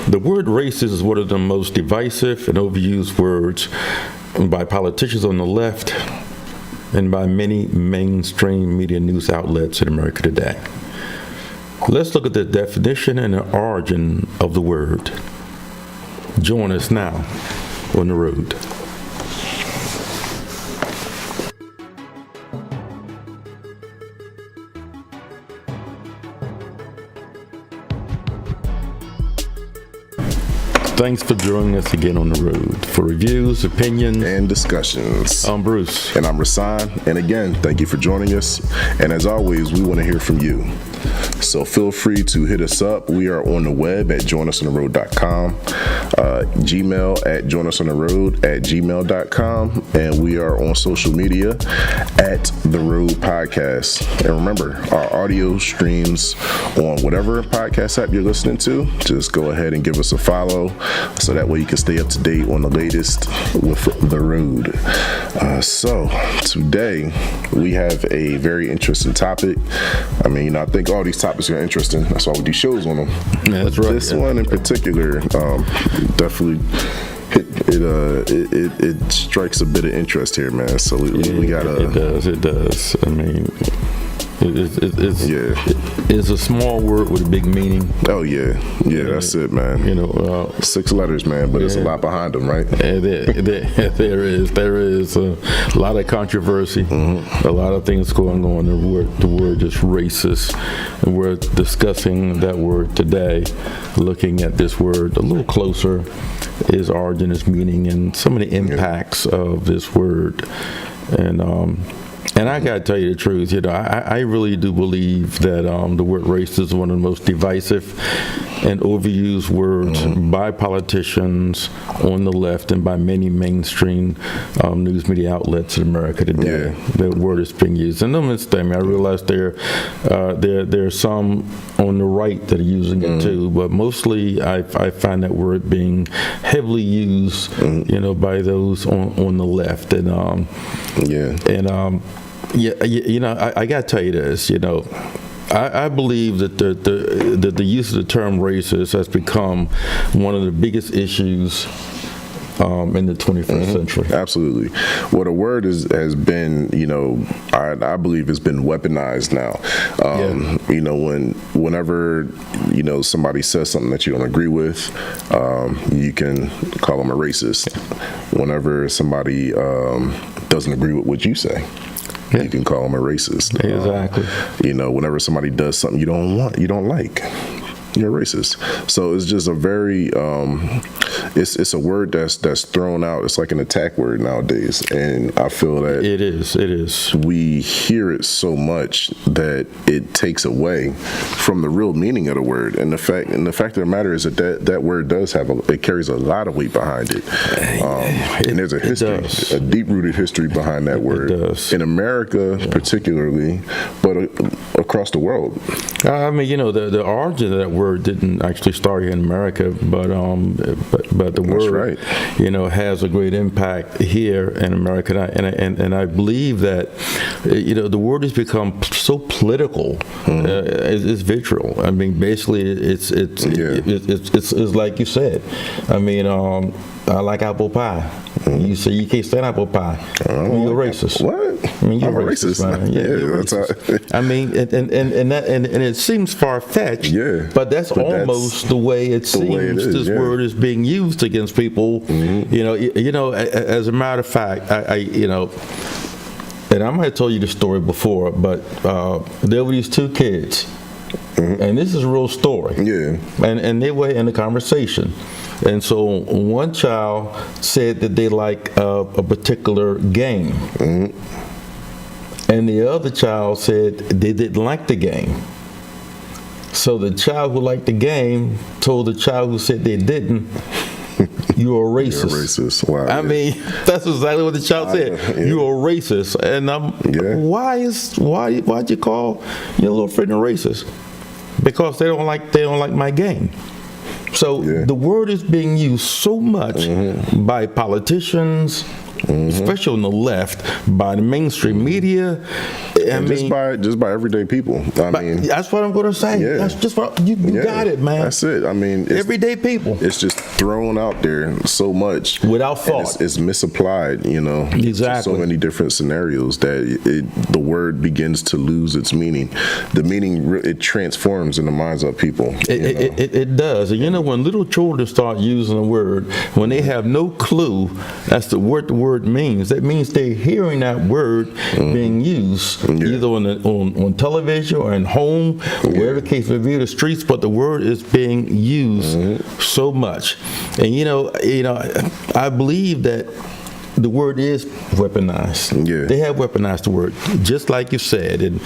The word racist is one of the most divisive and overused words by politicians on the left and by many mainstream media news outlets in America today. Let's look at the definition and the origin of the word. Join us now on The Road. Thanks for joining us again on The Road. For reviews, opinions, and discussions. I'm Bruce. And I'm Rasan. And again, thank you for joining us. And as always, we want to hear from you. So feel free to hit us up. We are on the web at joinusontheroad.com, Gmail at joinusontheroad@gmail.com, and we are on social media at The Road Podcast. And remember, our audio streams on whatever podcast app you're listening to. Just go ahead and give us a follow so that way you can stay up to date on the latest with The Road. So today we have a very interesting topic. I mean, I think all these topics are interesting. That's why we do shows on them. Yeah, that's right. This one in particular, definitely it strikes a bit of interest here, man. So we gotta. It does. I mean, it's a small word with a big meaning. Oh yeah, that's it, man. 6 letters, man, but it's a lot behind them, right? There is a lot of controversy, a lot of things going on. The word is racist, and we're discussing that word today, looking at this word a little closer, its origin, its meaning, and some of the impacts of this word. And I gotta tell you the truth, I really do believe that the word racist is one of the most divisive and overused words by politicians on the left and by many mainstream news media outlets in America today. The word is being used, and no mistake. I realize there are some on the right that are using it too, but mostly I find that word being heavily used, by those on the left, I gotta tell you this, I believe that the use of the term racist has become one of the biggest issues in the 21st century. Absolutely. Well, the word has been, I believe it's been weaponized now. Whenever, somebody says something that you don't agree with, you can call them a racist. Whenever somebody doesn't agree with what you say, you can call them a racist. Exactly. Whenever somebody does something you don't like, you're racist. So it's just a very, it's a word that's thrown out. It's like an attack word nowadays, and I feel that it is. We hear it so much that it takes away from the real meaning of the word. And the fact of the matter is that word does it carries a lot of weight behind it. And there's a history, a deep-rooted history behind that word. It does. In America, particularly, but across the world. I mean, the origin of that word didn't actually start here in America, but the word, has a great impact here in America, and I believe that, the word has become so political, it's vitriol. I mean, basically, it's like you said. I mean, I like apple pie. You say you can't stand apple pie. You're racist. What? I mean, you're I'm racist, man. You're racist. I mean, and it seems far-fetched, but that's almost the way it seems this word is being used against people. As a matter of fact, and I might have told you the story before, but there were these 2 kids, and this is a real story. And they were in a conversation. And so one child said that they like a particular game. And the other child said they didn't like the game. So the child who liked the game told the child who said they didn't, "You're a racist." You're a racist. Wow. I mean, that's exactly what the child said. You're a racist. And why'd you call your little friend a racist? Because they don't like my game. So the word is being used so much by politicians, especially on the left, by the mainstream media. And just by everyday people. I mean, that's what I'm going to say. Yeah. That's just what you got it, man. That's it. I mean, everyday people. It's just thrown out there so much without thought. It's misapplied, Exactly. So many different scenarios that the word begins to lose its meaning. The meaning, it transforms in the minds of people. It does. And when little children start using a word, when they have no clue as to what the word means, that means they're hearing that word being used either on television or in home, or wherever the case may be, the streets, but the word is being used so much. And I believe that the word is weaponized. Yeah. They have weaponized the word, just like you said, and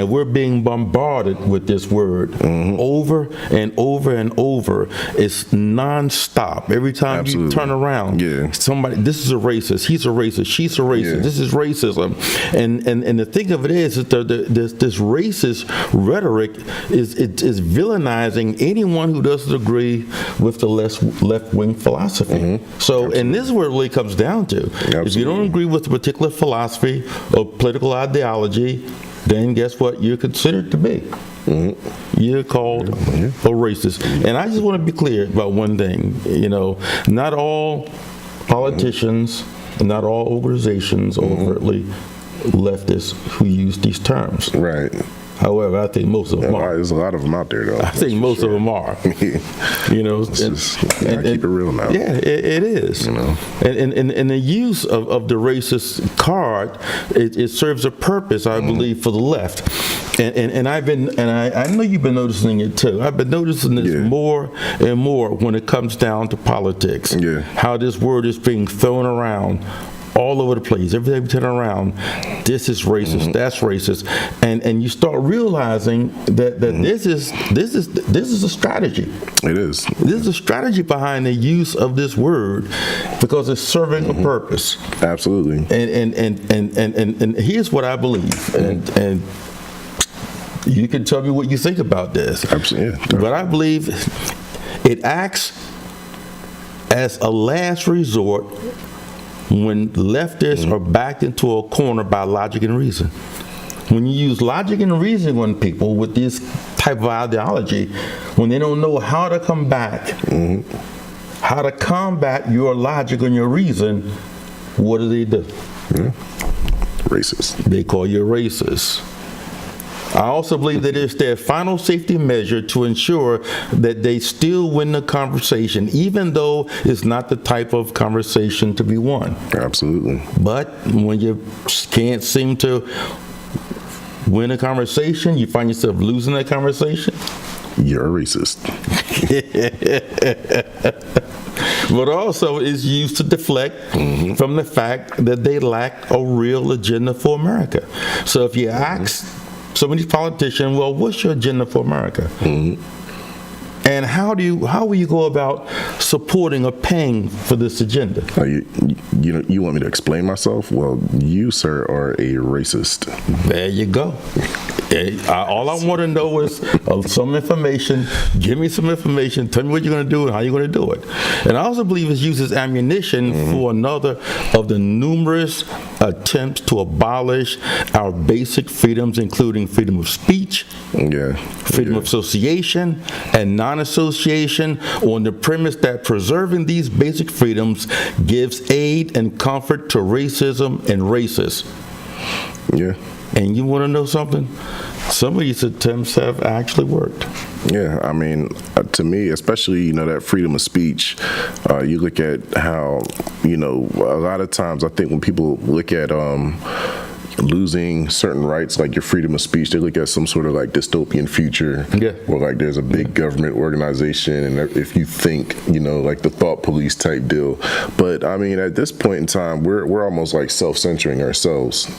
we're being bombarded with this word over and over and over. It's nonstop. Every time you turn around, somebody, this is a racist, he's a racist, she's a racist, this is racism. And the thing of it is that this racist rhetoric is villainizing anyone who doesn't agree with the left-wing philosophy. So, and this is where it really comes down to. Absolutely. If you don't agree with a particular philosophy or political ideology, then guess what? You're considered to be. You're called a racist. And I just want to be clear about one thing. Not all politicians, not all organizations overtly leftist who use these terms. Right. However, I think most of them are. There's a lot of them out there, though. I think most of them are. Keep it real now. Yeah, it is. And the use of the racist card, it serves a purpose, I believe, for the left. And I know you've been noticing it too. I've been noticing this more and more when it comes down to politics. Yeah. How this word is being thrown around all over the place. Every time you turn around, this is racist, that's racist, and you start realizing that this is a strategy. It is. This is a strategy behind the use of this word because it's serving a purpose. Absolutely. And here's what I believe, and you can tell me what you think about this. Absolutely. Yeah, but I believe it acts as a last resort when leftists are backed into a corner by logic and reason. When you use logic and reason on people with this type of ideology, when they don't know how to come back, how to combat your logic and your reason, what do? Racist. They call you racist. I also believe that it's their final safety measure to ensure that they still win the conversation, even though it's not the type of conversation to be won. Absolutely. But when you can't seem to win a conversation, you find yourself losing that conversation. You're a racist. But also is used to deflect from the fact that they lack a real agenda for America. So if you ask some of these politicians, well, what's your agenda for America? And how will you go about supporting or paying for this agenda? You want me to explain myself? Well, you, sir, are a racist. There you go. All I want to know is some information. Give me some information. Tell me what you're going to do and how you're going to do it. And I also believe it uses ammunition for another of the numerous attempts to abolish our basic freedoms, including freedom of speech, freedom of association, and non-association, on the premise that preserving these basic freedoms gives aid and comfort to racism and racists. Yeah. And you want to know something? Some of these attempts have actually worked. Yeah, I mean, to me, especially, that freedom of speech, you look at how, a lot of times I think when people look at losing certain rights, like your freedom of speech, they look at some sort of like dystopian future where like there's a big government organization, and if you think, like the thought police type deal. But I mean, at this point in time, we're almost like self-censoring ourselves,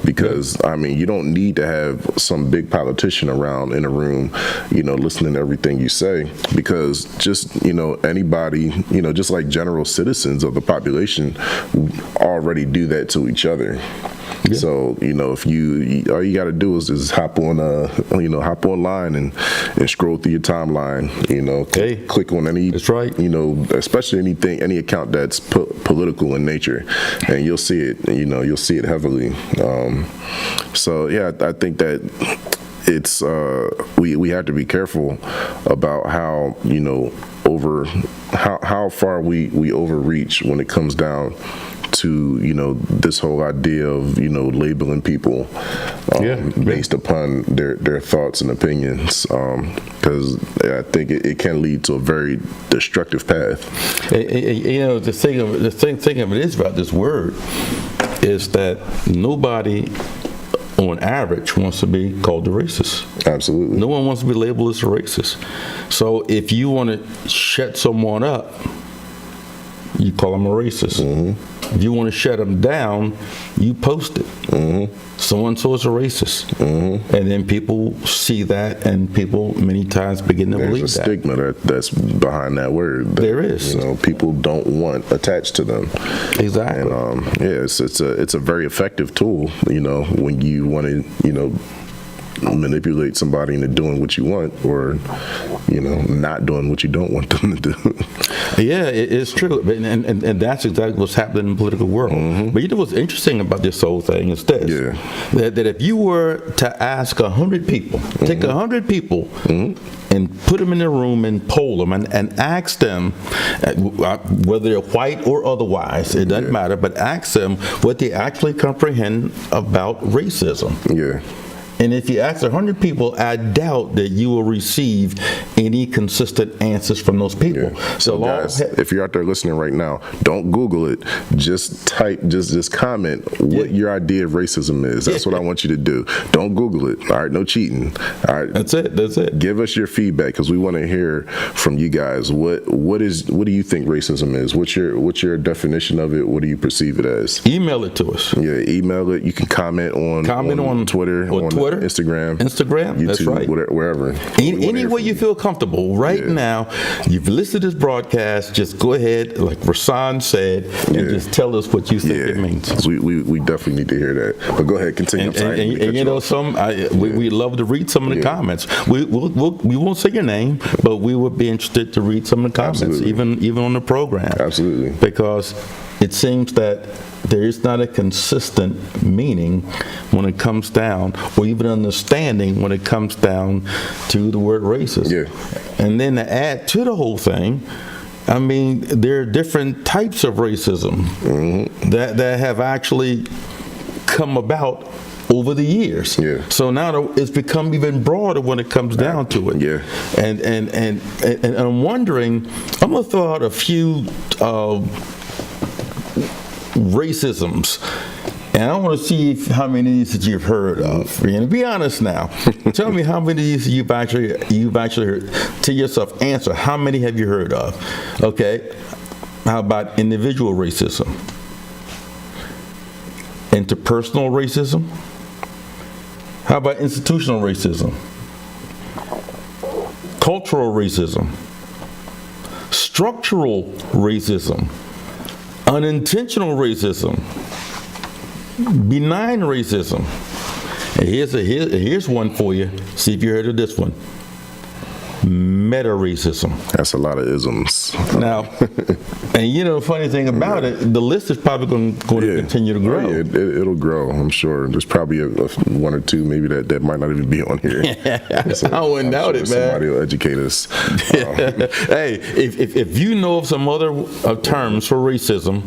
because I mean, you don't need to have some big politician around in a room, listening to everything you say, because just, anybody, just like general citizens of the population already do that to each other. Yeah. So, if all you got to do is just hop online and scroll through your timeline, click on any, That's right. especially any account that's political in nature, and you'll see it, you'll see it heavily. So yeah, I think that it's we have to be careful about how how far we overreach when it comes down to this whole idea of labeling people based upon their thoughts and opinions, because I think it can lead to a very destructive path. The thing of it is about this word is that nobody on average wants to be called a racist. Absolutely. No one wants to be labeled as a racist. So if you want to shut someone up, you call them a racist. Mm-hmm. If you want to shut them down, you post it. Mm-hmm. So-and-so is a racist. Mm-hmm. And then people see that, and people many times begin to believe that. There's a stigma that's behind that word. There is. People don't want attached to them. Exactly. And it's a very effective tool, when you want to, manipulate somebody into doing what you want, or not doing what you don't want them to do. Yeah, it's true, and that's exactly what's happening in the political world. Mm-hmm. But what's interesting about this whole thing is this: that if you were to ask 100 people, mm-hmm. take 100 people, mm-hmm. and put them in a room and poll them and ask them, whether they're white or otherwise, it doesn't matter, but ask them what they actually comprehend about racism. Yeah. And if you ask 100 people, I doubt that you will receive any consistent answers from those people. Yeah. So guys, if you're out there listening right now, don't Google it. Just type, just comment what your idea of racism is. That's what I want you to do. Don't Google it. All right, no cheating. All right, that's it. Give us your feedback, because we want to hear from you guys. What do you think racism is? What's your definition of it? What do you perceive it as? Email it to us. Yeah, email it. You can comment on Twitter, on Instagram, YouTube, that's right. Wherever. Any way you feel comfortable. Right now, you've listened to this broadcast, just go ahead, like Rasan said, and just tell us what you think it means. We definitely need to hear that. But go ahead, continue. We love to read some of the comments. We won't say your name, but we would be interested to read some of the comments, even on the program. Absolutely. Because it seems that there is not a consistent meaning when it comes down, or even understanding when it comes down to the word racist. Yeah. And then to add to the whole thing, I mean, there are different types of racism, mm-hmm. that have actually come about over the years. Yeah. So now it's become even broader when it comes down to it. Yeah. And I'm wondering, I'm going to throw out a few racisms, and I want to see how many of these that you've heard of. And be honest now. Tell me how many of these you've actually heard. To yourself, answer. How many have you heard of? Okay. How about individual racism? Interpersonal racism? How about institutional racism? Cultural racism? Structural racism? Unintentional racism, benign racism. And here's one for you. See if you heard of this one. Meta racism. That's a lot of isms. Now, and the funny thing about it, the list is probably going to continue to grow. It'll grow, I'm sure. There's probably one or two maybe that might not even be on here. So I wouldn't doubt it, man. Somebody will educate us. Hey, if you know of some other terms for racism,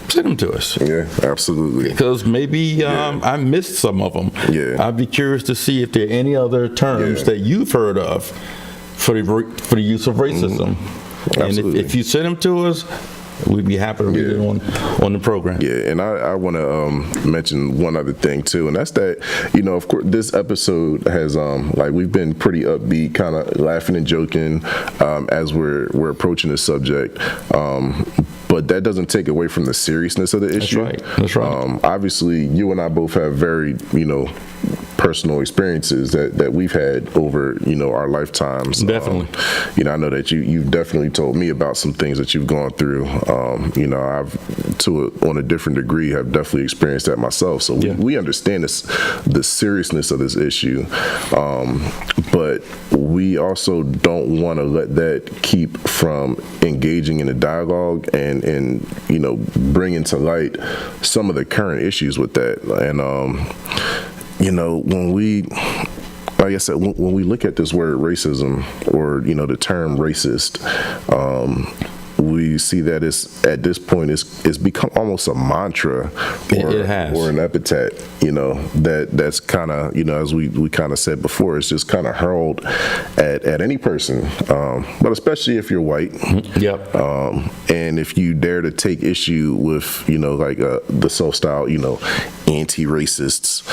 send them to us. Yeah, absolutely. Because maybe I missed some of them. Yeah. I'd be curious to see if there are any other terms that you've heard of for the use of racism. Mm-hmm. And if you send them to us, we'd be happy to read it on the program. Yeah, and I want to mention one other thing too, and that's that, of course, this episode has we've been pretty upbeat, kind of laughing and joking as we're approaching the subject. But that doesn't take away from the seriousness of the issue. That's right. Obviously, you and I both have very, personal experiences that we've had over, our lifetimes. Definitely. I know that you've definitely told me about some things that you've gone through. I've on a different degree have definitely experienced that myself. So we understand the seriousness of this issue, but we also don't want to let that keep from engaging in a dialogue and bringing to light some of the current issues with that. And when we, like I said, when we look at this word racism, or the term racist, we see that at this point it's become almost a mantra or an epithet, that's kind of, as we kind of said before, it's just kind of hurled at any person, but especially if you're white. Yep. And if you dare to take issue with, the self-styled, anti-racists,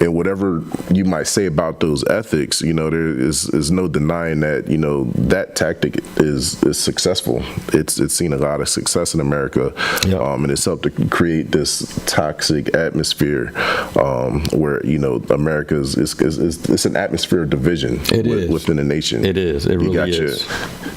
and whatever you might say about those ethics, there is no denying that, that tactic is successful. It's seen a lot of success in America, and it's helped to create this toxic atmosphere, where America is it's an atmosphere of division within the nation. It is. It really is.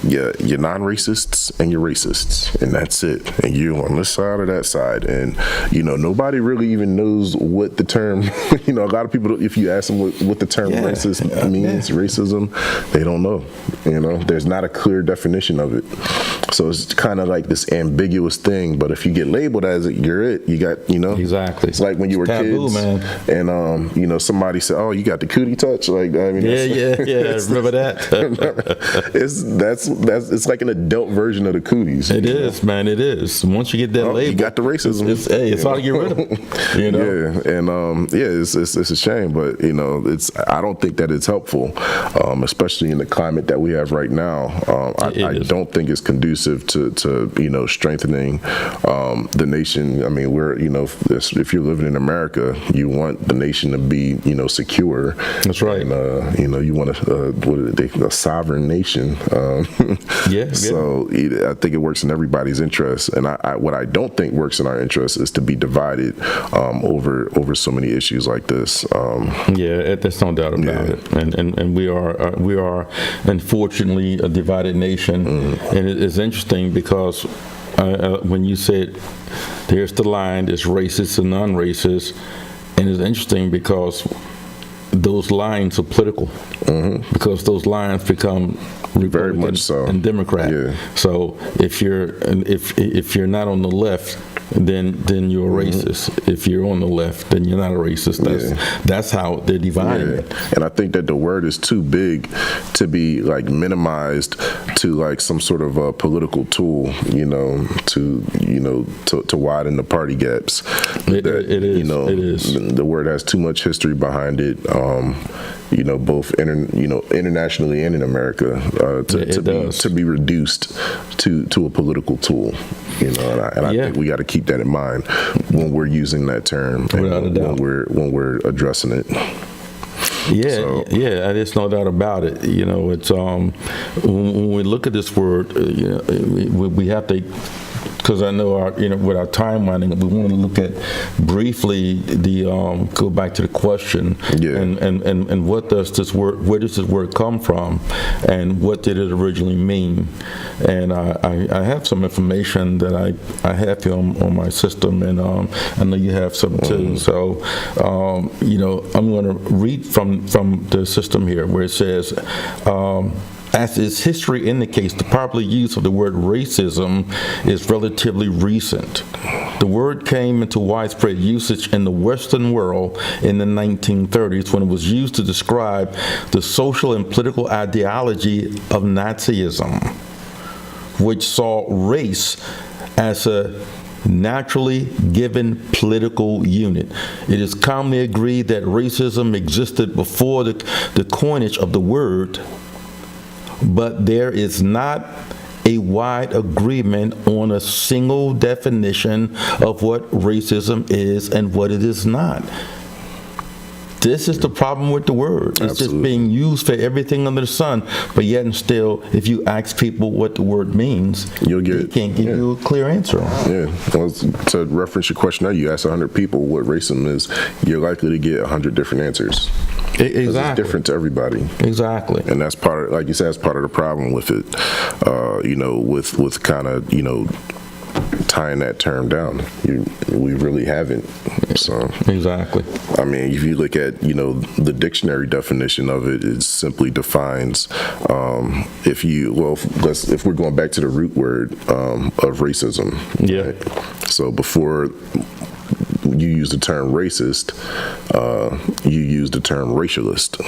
Your non-racists and your racists, and that's it. And you're on this side or that side, and nobody really even knows what the term. A lot of people, if you ask them what the term racist means, racism, they don't know. There's not a clear definition of it. So it's kind of like this ambiguous thing, but if you get labeled as it, you're it. You got, Exactly. It's like when you were taboo, kids, man. And somebody said, "Oh, you got the cootie touch." Like, I mean, remember that? It's like an adult version of the cooties. It is, man. It is. Once you get that label, you got the racism. It's hard to get rid of it. Yeah, and it's a shame, but I don't think that it's helpful, especially in the climate that we have right now. I don't think it's conducive to strengthening the nation. I mean, if you're living in America, you want the nation to be secure. That's right. And you want a sovereign nation. So I think it works in everybody's interest, and what I don't think works in our interest is to be divided over so many issues like this. There's no doubt about it. And we are unfortunately a divided nation. And it's interesting because when you said there's the line, there's racist and non-racist, and it's interesting because those lines are political, because those lines become Republican very much so. And Democrat. Yeah. So if you're not on the left, then you're a racist. If you're on the left, then you're not a racist. That's how they're dividing it. And I think that the word is too big to be like minimized to like some sort of a political tool, to widen the party gaps. It is. The word has too much history behind it. Both internationally and in America, to be reduced to a political tool. And I think we got to keep that in mind when we're using that term, without a doubt, when we're addressing it. There's no doubt about it. It's when we look at this word, we have to. Because I know with our timelining, we want to look at briefly go back to the question, and what does this word, where does this word come from, and what did it originally mean? And I have some information that I have here on my system, and I know you have some too. So I'm going to read from the system here where it says. As its history indicates, the popular use of the word racism is relatively recent. The word came into widespread usage in the Western world in the 1930s when it was used to describe the social and political ideology of Nazism, which saw race as a naturally given political unit. It is commonly agreed that racism existed before the coinage of the word, but there is not a wide agreement on a single definition of what racism is and what it is not. This is the problem with the word. It's Absolutely. just being used for everything under the sun. But yet and still, if you ask people what the word means, You'll get they it. can't give Yeah. you a clear answer on it. Yeah. Well, to reference your question there, you ask 100 people what racism is, you're likely to get 100 different answers. 'Cause It's Exactly. different to everybody. Exactly. And that's part of, like you said, that's part of the problem with it, with kind of, tying that term down. We really haven't. So, Exactly. I mean, if you look at, the dictionary definition of it, it simply defines, if we're going back to the root word of racism. Yeah. Right? So before you use the term racist, you use the term racialist.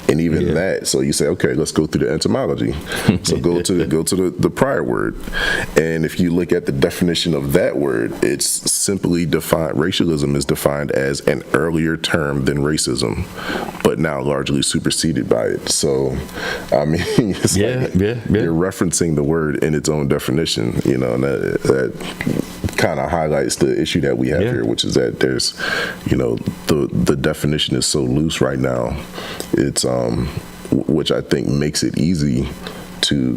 And even Yeah. that, so you say, okay, let's go through the etymology. So go to the prior word, and if you look at the definition of that word, it's simply defined. Racialism is defined as an earlier term than racism, but now largely superseded by it. So, I mean, it's Yeah, yeah. you're referencing the word in its own definition, and that kind of highlights the issue that we have Yeah. here, which is that there's, the definition is so loose right now. It's which I think makes it easy to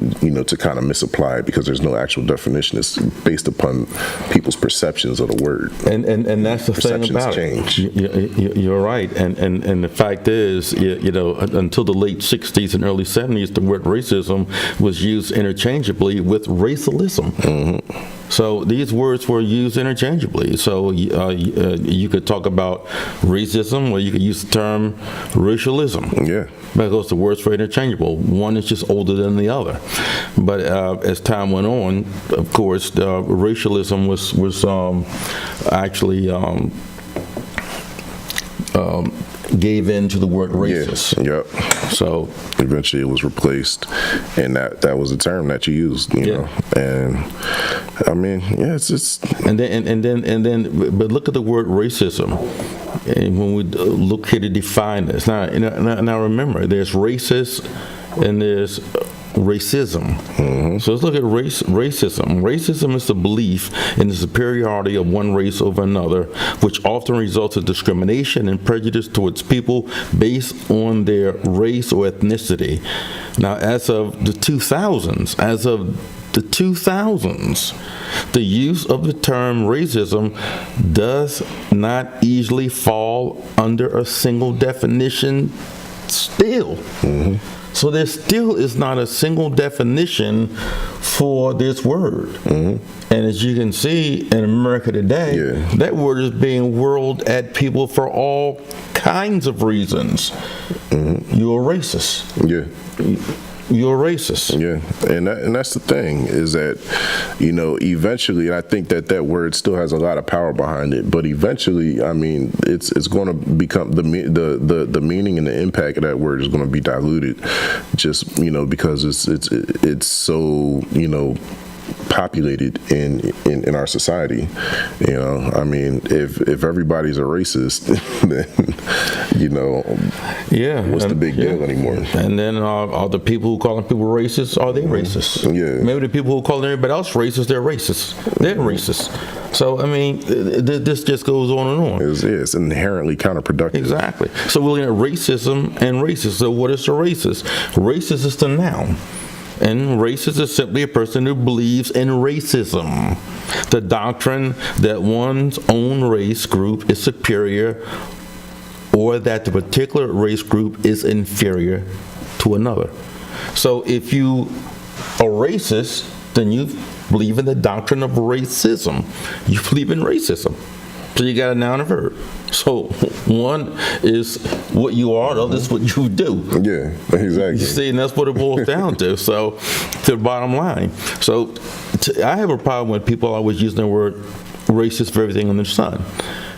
kind of misapply it because there's no actual definition. It's based upon people's perceptions of the word. And that's the thing Perceptions about change. it. You're right. And the fact is, until the late 60s and early 70s, the word racism was used interchangeably with racialism. Mm-hmm. So these words were used interchangeably. So you could talk about racism, or you could use the term racialism. Yeah. Because the words were interchangeable. One is just older than the other. But as time went on, of course, racialism was actually gave in to the word racist. Yeah. Yep. So Eventually, it was replaced, and that was a term that you used. Yeah. And I mean, yeah, it's just and then, but look at the word racism. And when we look here to define this, now remember, there's racist and there's racism. So let's look at racism. Racism is the belief in the superiority of one race over another, which often results in discrimination and prejudice towards people based on their race or ethnicity. Now, as of the 2000s, the use of the term racism does not easily fall under a single definition still. So there still is not a single definition for this word. And as you can see in America today, Yeah. that word is being whirled at people for all kinds of reasons. You're a racist. yeah. You're a racist. Yeah, and that's the thing is that, eventually, and I think that word still has a lot of power behind it. But eventually, I mean, it's going to become the meaning and the impact of that word is going to be diluted, just because it's so populated in our society. I mean, if everybody's a racist, then Yeah. what's the big deal anymore? And then are the people who calling people racist, are they racist? Yeah. Maybe the people who calling everybody else racist, they're racist. They're racist. So, I mean, this just goes on and on. It's inherently counterproductive. Exactly. So we're looking at racism and racist. So what is a racist? Racist is the noun. And racist is simply a person who believes in racism, the doctrine that one's own race group is superior or that the particular race group is inferior to another. So if you are racist, then you believe in the doctrine of racism. You believe in racism. So you got a noun and verb. So one is what you are, the other is what you do. Yeah, exactly. You see, and that's what it boils down to. So, to the bottom line. So, I have a problem with people always using the word racist for everything under the sun.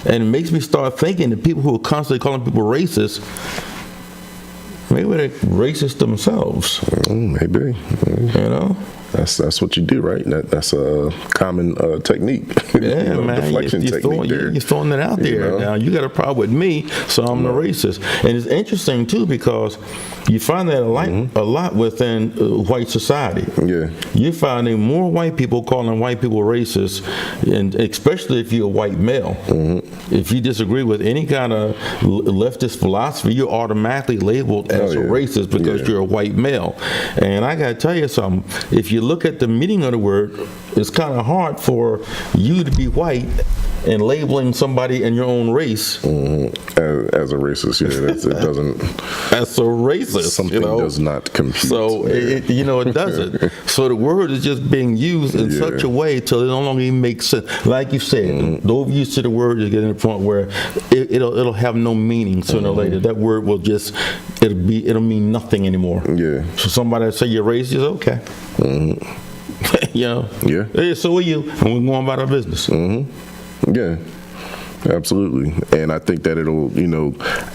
And it makes me start thinking that people who are constantly calling people racist, maybe they're racist themselves. Maybe. That's what you do, right? That's a common technique. Yeah, man. Deflection technique there. You're throwing it out there. Now, you got a problem with me, so I'm the racist. And it's interesting, too, because You find that a lot within white society. Yeah. You're finding more white people calling white people racist, and especially if you're a white male. If you disagree with any kind of leftist philosophy, you're automatically labeled as a racist because you're a white male. And I got to tell you something. If you look at the meaning of the word, it's kind of hard for you to be white and labeling somebody in your own race As a racist, it doesn't. as a racist. Something does not compute. So it doesn't. So the word is just being used in such a way till it no longer even makes sense. Like you said, the overuse of the word is getting to the point where it'll have no meaning sooner or later. That word will just it'll mean nothing anymore. Yeah. So somebody that say you're racist, okay. Yeah. Hey, so are you, and we're going about our business. Yeah, absolutely. And I think that it'll,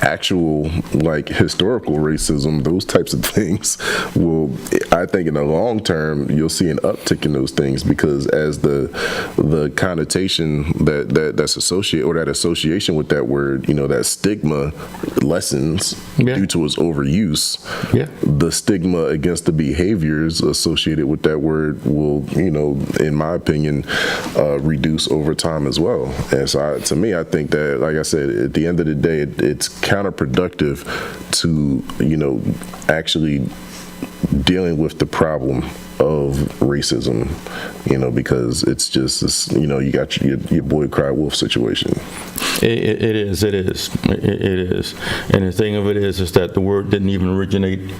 actual like historical racism, those types of things will, I think in the long term, you'll see an uptick in those things because as the connotation that's associated, or that association with that word, that stigma lessens due to its overuse. Yeah. The stigma against the behaviors associated with that word will, in my opinion, reduce over time as well. And so to me, I think that, like I said, at the end of the day, it's counterproductive to, actually dealing with the problem of racism, because it's just this, you got your boy cry wolf situation. It is. And the thing of it is that the word didn't even originate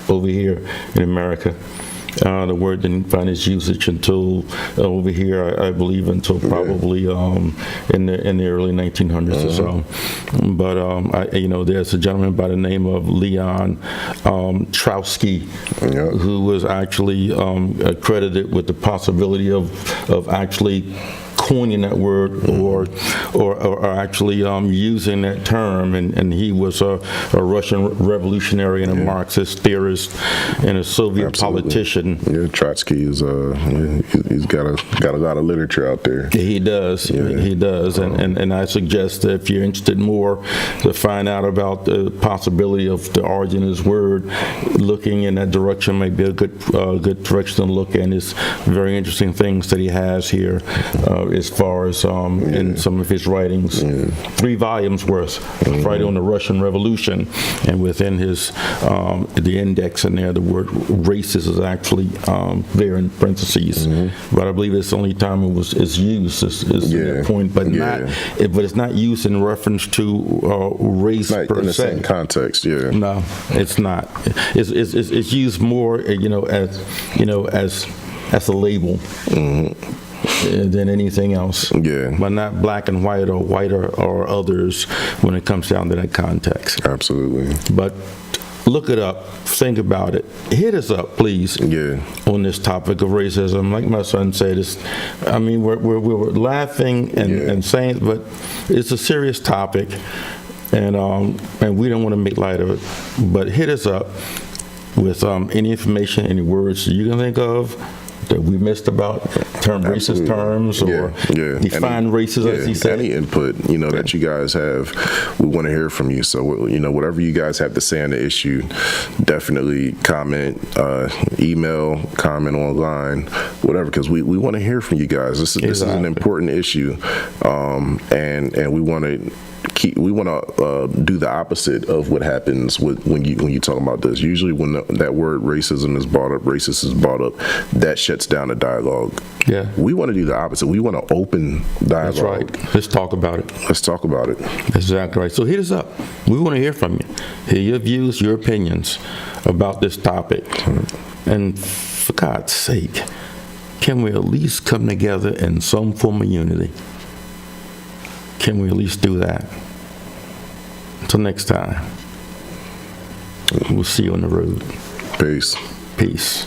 over here in America. The word didn't find its usage until over here, I believe, until probably in the early 1900s or so. But there's a gentleman by the name of Leon Trotsky, who was actually credited with the possibility of actually coining that word or actually using that term, and he was a Russian revolutionary and a Marxist theorist and a Soviet politician. Yeah, Trotsky is he's got a lot of literature out there. He does. He does. And I suggest that if you're interested more to find out about the possibility of the origin of this word, looking in that direction may be a good direction to look in. It's very interesting things that he has here as far as in some of his writings. 3 volumes worth, right on the Russian Revolution, and within his the index in there, the word racist is actually there in parentheses. But I believe it's the only time it's used is that point, but it's not used in reference to race not per in the se. same context. No, it's not. It's used more, as a label. Than anything else. But not black and white or white or others when it comes down to that context. Absolutely. But look it up, think about it, hit us up, please, on this topic of racism. Like my son said, we're laughing and saying, but it's a serious topic, and we don't want to make light of it. But hit us up with any information, any words you can think of that we missed about racist terms or define racism, as he said. Any input, that you guys have, we want to hear from you. So, whatever you guys have to say on the issue, definitely comment, email, comment online, whatever, because we want to hear from you guys. This is an important issue, and we want to do the opposite of what happens when you talk about this. Usually when that word racism is brought up, racist is brought up, that shuts down the dialogue. Yeah. We want to do the opposite. We want to open dialogue. That's right. Let's talk about it. Let's talk about it. Exactly right. So hit us up. We want to hear from you. Hear your views, your opinions about this topic. And for God's sake, can we at least come together in some form of unity? Can we at least do that? Until next time, we'll see you on the road. Peace. Peace.